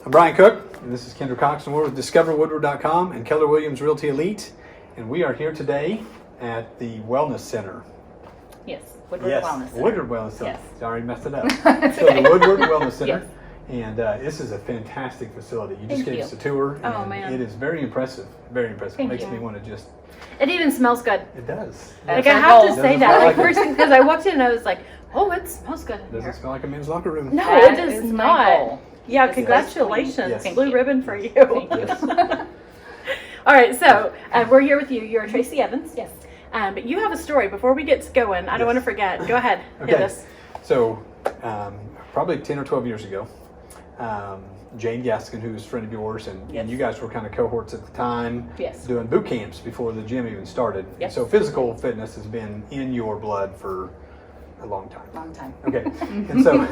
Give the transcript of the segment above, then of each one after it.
I'm Brian Cook, and this is Kendra Cox, and we're with DiscoverWoodward.com and Keller Williams Realty Elite, and we are here today at the Wellness Center. Yes, Woodward Wellness Center. Woodward Wellness Center. Yes. I already messed it up. That's So okay. the Woodward Wellness Center, Yes. and this is a fantastic facility. You just Thank gave you. us a tour, Oh, and man. it is very impressive. Very impressive. Thank Makes you. me want to just. It even smells good. It does. Like That's I our have goal. to say Doesn't that. smell Like like first thing, because I walked in and I was like, oh, it smells good in Doesn't here. smell like a men's locker room. No, That it does is my not. goal. Yeah, This is congratulations. Yes. Blue Thank you. ribbon for you. Thank you. Yes. All right, so we're here with you. You're Tracy Evans. Yes. But you have a story before we get going. I don't Yes. want to forget. Go ahead. Hit Okay. us. So, probably 10 or 12 years ago, Jane Gaskin, who's a friend of yours, and Yes. you guys were kind of cohorts at the time, Yes. doing boot camps before the gym even started. Yes. So physical fitness has been in your blood for a long time. Long time. Okay. And so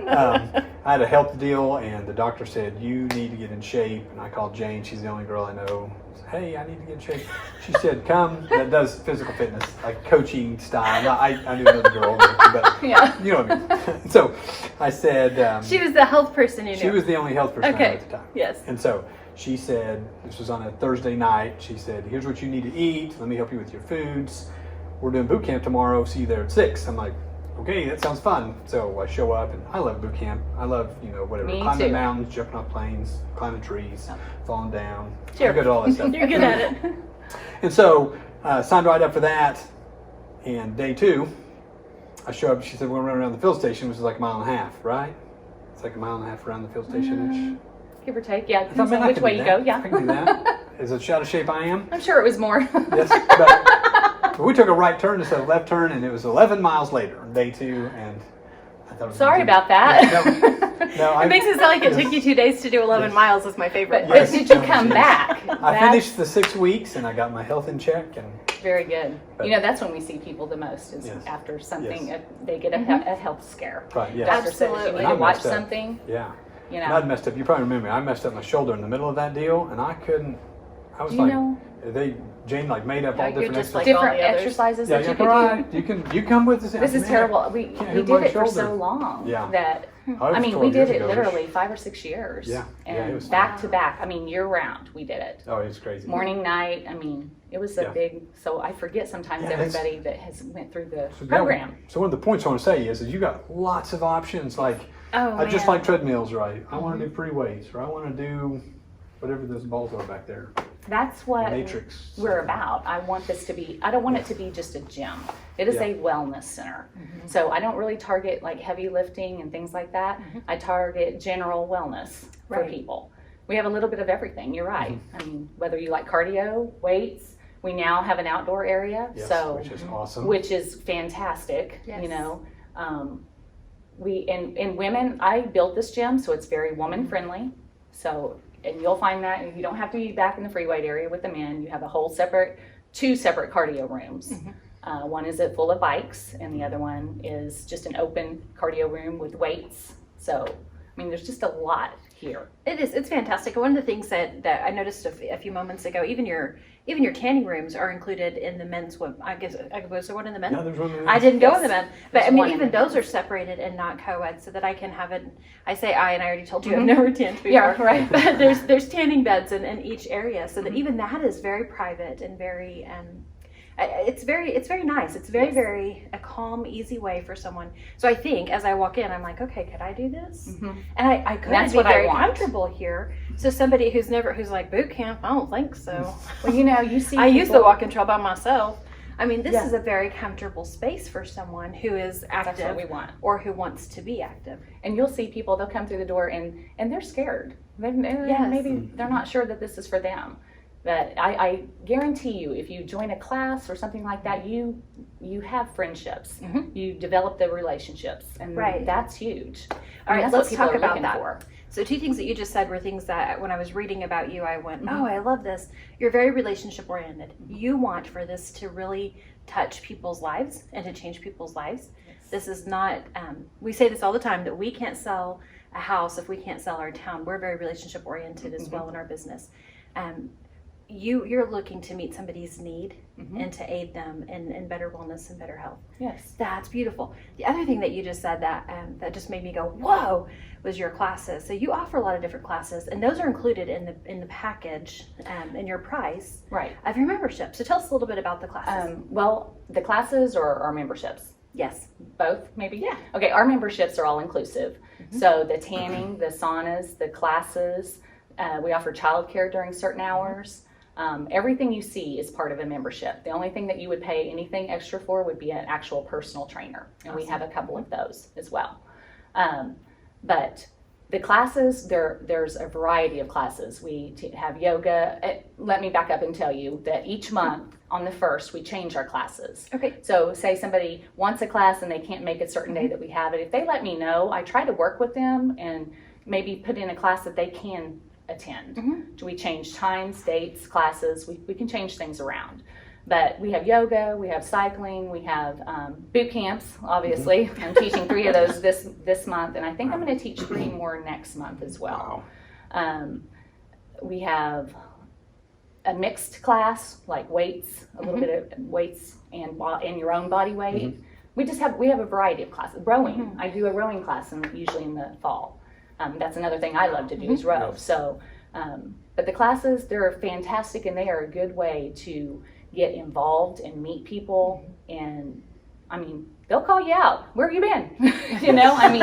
I had a health deal, and the doctor said, you need to get in shape. And I called Jane. She's the only girl I know. I said, hey, I need to get in shape. She said, come. That does physical fitness, like coaching style. I knew another girl, but Yeah. you know what I mean. So I said, She was the health person you knew. she was the only health person I knew Okay. at the time. Yes. And so she said, this was on a Thursday night. She said, here's what you need to eat. Let me help you with your foods. We're doing boot camp tomorrow. See you there at 6. I'm like, okay, that sounds fun. So I show up, and I love boot camp. I love, whatever. Me Climbing too. mountains, jumping off planes, climbing trees, falling down. Sure. I'm good at all that stuff. You're good at it. And so signed right up for that. And day 2, I show up. She said, we're going to run around the field station, which is like a mile and a half, right? It's like a mile and a half around the field station-ish. Give or take. Yeah, I thought, depends man, on I which can way do you that. go. Yeah. I can do that. Is it out of shape I am? I'm sure it was more. Yes. But we took a right turn instead of left turn, and it was 11 miles later, day 2, and I thought it was Sorry gonna about that. Yeah, no, It makes it sound like it yes. took you 2 days to do 11 Yes. miles. Is my favorite. But Yes. did you Oh, come geez. back? I That's finished the 6 weeks, and I got my health in check, and very good. But- That's when we see people the most is Yes. after something, Yes. they get a health scare. right, yeah, Doctor says you Absolutely. need And I to watch messed up. something, yeah. you And I'd know. messed up. You probably remember me. I messed up my shoulder in the middle of that deal, and I couldn't. I was Do you like, know Jane made up Yeah, all you're different just like exercises. all different the others. exercises Yeah, that you're you could right. do? You come with this. This is Man, terrible. We can't did move my it for so shoulder. long Yeah. that Oh, it I was mean 12 we did years it ago-ish. literally 5 or 6 years. Yeah. Yeah, it and was- back to back. I mean year round we did it. Oh, it's crazy. Morning, night. I mean it was a Yeah. big. So I forget sometimes Yeah, that's- everybody that has went through the So program. So one of the points I want to say is you got lots of options. Like Oh, I just man. like treadmills, right? I want to do free weights, or I want to do whatever those balls are back there. That's what Matrix. we're about. I want this to be. I don't want it to be just a gym. It is Yeah. a wellness center. So I don't really target like heavy lifting and things like that. I target general wellness for Right. people. We have a little bit of everything. You're right. I mean, whether you like cardio, weights. We now have an outdoor area, Yes, so which is awesome. which is fantastic. Yes. You know, we in women. I built this gym, so it's very woman friendly. So, and you'll find that you don't have to be back in the free weight area with the men. You have a whole two separate cardio rooms. One is full of bikes, and the other one is just an open cardio room with weights. So, I mean, there's just a lot here. It is. It's fantastic. One of the things that I noticed a few moments ago, even your tanning rooms are included in the men's swim. I guess was there one in the men's? Yeah, there's one. I didn't go Yes. in the men, but There's I mean, one in even the those are separated and not co-ed, so that I can have it. I say and I already told you I've never tanned before. Yeah, right. But there's tanning beds in each area, so that even that is very private and very it's very nice. It's very Yes. very a calm, easy way for someone. So I think as I walk in, I'm like, okay, could I do this? Mhm. And I could That's be what I very want. comfortable here. So somebody who's like boot camp, I don't think so. Well, you see, I use the people- walking trail by myself. I mean, this Yeah. is a very comfortable space for someone who is That's what active we want. or who wants to be active. And you'll see people, they'll come through the door and they're scared. Yes. Maybe they're not sure that this is for them. But I guarantee you, if you join a class or something like that, you have friendships. Mhm. You develop the relationships, and Right. that's huge. All I mean, right, that's what let's people talk are about looking that. for. So 2 things that you just said were things that when I was reading about you, I went, Mhm. oh, I love this. You're very relationship oriented. You want for this to really touch people's lives and to change people's lives. This is not, we say this all the time, that we can't sell a house if we can't sell our town. We're very relationship oriented as well in our business. you're looking to meet somebody's need Mhm. and to aid them in better wellness and better health. Yes. That's beautiful. The other thing that you just said that just made me go, whoa, was your classes. So you offer a lot of different classes, and those are included in the package in your price Right. of your membership. So tell us a little bit about the classes. Well, the classes or our memberships? Yes. Both, maybe? Yeah. Okay, our memberships are all inclusive. So the tanning, the saunas, the classes, we offer childcare during certain hours. Everything you see is part of a membership. The only thing that you would pay anything extra for would be an actual personal trainer. And we have a couple of those as well. But the classes, there's a variety of classes. We have yoga. Let me back up and tell you that each month on the 1st, we change our classes. Okay. So say somebody wants a class and they can't make a certain day that we have it. If they let me know, I try to work with them and maybe put in a class that they can attend. Mhm. We change times, dates, classes. We can change things around. But we have yoga, we have cycling, we have boot camps, obviously. I'm teaching 3 of those this month, and I think I'm going to teach 3 more next month as well. We have a mixed class, like weights, a little bit of weights and your own body weight. We have a variety of classes. Rowing, I do a rowing class usually in the fall. That's another thing I love to do is row. So, but the classes, they're fantastic, and they are a good way to get involved and meet people. And I mean, they'll call you out. Where have you been? I mean,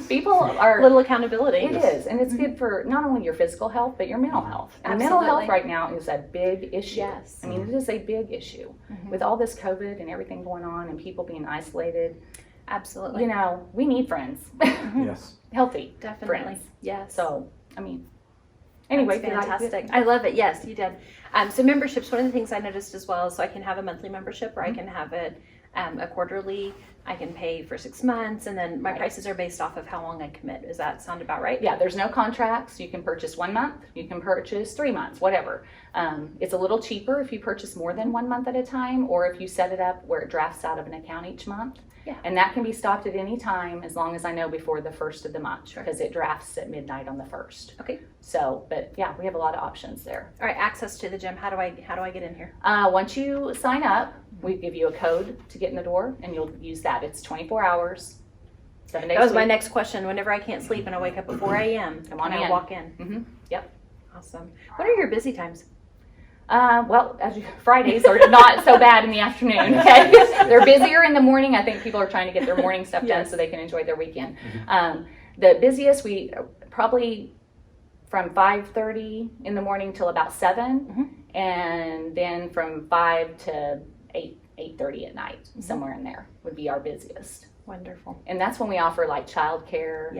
people are Little accountability. It is, and it's good for not only your physical health, but your mental health. And mental health right now is a big issue. Yes. I mean, it is a big issue with all this COVID and everything going on and people being isolated. Absolutely. We need friends. Yes. Healthy Definitely. friends. Yes. So, I mean, anyway. That's fantastic. I love it. Yes, you did. So memberships, one of the things I noticed as well is so I can have a monthly membership or I can have it a quarterly. I can pay for 6 months, and then my prices are based off of how long I commit. Does that sound about right? Yeah, there's no contracts. You can purchase 1 month, you can purchase 3 months, whatever. It's a little cheaper if you purchase more than 1 month at a time, or if you set it up where it drafts out of an account each month. Yeah. And that can be stopped at any time as long as I know before the 1st of the month, because it drafts at midnight on the 1st. Okay. So, but yeah, we have a lot of options there. All right. Access to the gym. How do I get in here? Once you sign up, we give you a code to get in the door, and you'll use that. It's 24 hours, 7 days That was a my week. next question. Whenever I can't sleep and I wake up at 4 a.m., Come on can I in. walk in? Mm-hmm. Yep. Awesome. What are your busy times? Well, Fridays are not so bad in the afternoon. Okay, they're busier in the morning. I think people are trying to get their morning stuff done so they can enjoy their weekend. The busiest we probably from 5:30 in the morning till about 7, and then from 5 to 8:30 at night, somewhere in there would be our busiest. Wonderful. And that's when we offer like childcare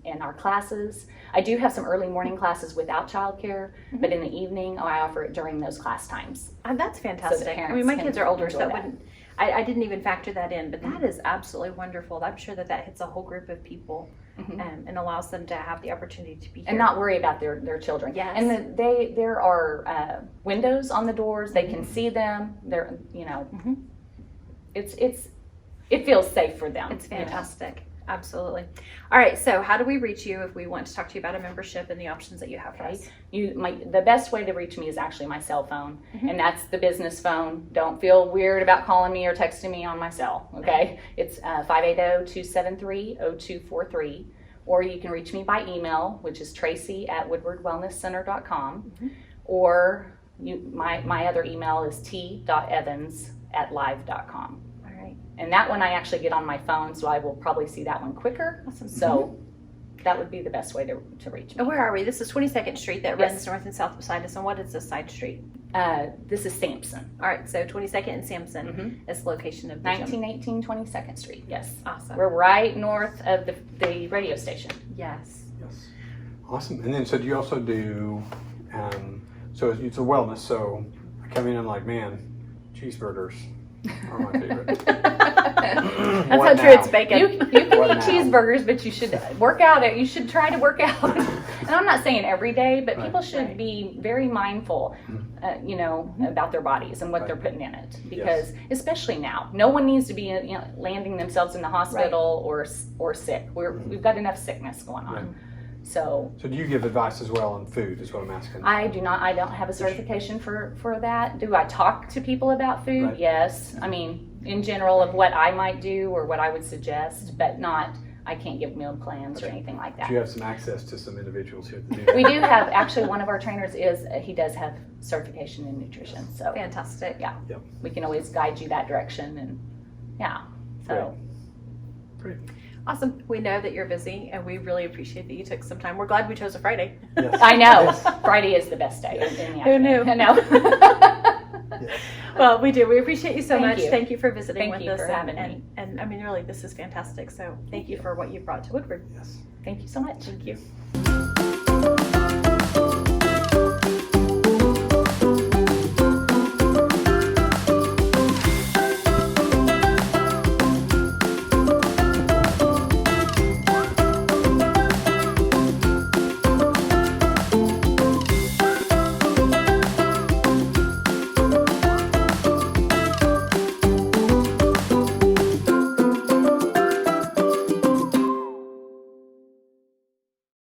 and our classes. I do have some early morning classes without childcare, but in the evening, I offer it during those class times. That's fantastic. I parents mean, my can kids are older, so enjoy that that. wouldn't. I didn't even factor that in, but that is absolutely wonderful. I'm sure that hits a whole group of people and allows them to have the opportunity to be here. And not worry about their children. Yes. And there are windows on the doors. They can see them. They're it feels safe for them. It's fantastic. Absolutely. All right. So how do we reach you if we want to talk to you about a membership and the options that you have for us? The best way to reach me is actually my cell phone, and that's the business phone. Don't feel weird about calling me or texting me on my cell. Okay, it's 580-273-0243, or you can reach me by email, which is tracy@woodwardwellnesscenter.com, or my other email is t.evans@live.com. And that one I actually get on my phone, so I will probably see that one quicker. Awesome. So that would be the best way to reach me. And where are we? This is 22nd Street that Yes. runs north and south beside us. And what is this side street? This is Sampson. All right. So 22nd and Sampson is the location of the gym. 1918 22nd Street, yes. Awesome. We're right north of the radio station. Yes. Yes. Awesome. And then, so do you also do, so it's a wellness, so I come in and I'm like, man, cheeseburgers are my favorite. That's What how true now? it's bacon. You can What eat now? cheeseburgers, but you should work out. You should try to work out. And I'm not saying every day, but people should be very mindful, about their bodies and what they're putting in it. Because especially now, no one needs to be landing themselves in the hospital or sick. We've got enough sickness going on. So So do you give advice as well on food, is what I'm asking? I don't have a certification for that. Do I talk to people about food? Right. Yes. I mean, in general of what I might do or what I would suggest, but I can't give meal plans or anything like that. Do you have some access to some individuals here that do that? We do have, actually, one of our trainers he does have certification in nutrition. So Fantastic. yeah, Yep. we can always guide you that direction. And yeah, so Great. Awesome. We know that you're busy and we really appreciate that you took some time. We're glad we chose a Friday. Yes. I know Yes. Friday is the best day in the Who knew? afternoon. I know. Yes. Well, we do. We appreciate you so Thank much. you. Thank you for visiting Thank with you us. for having and, me. and I mean, really, this is fantastic. So thank you for what you've brought to Woodward. Yes. Thank you so much. Thank you.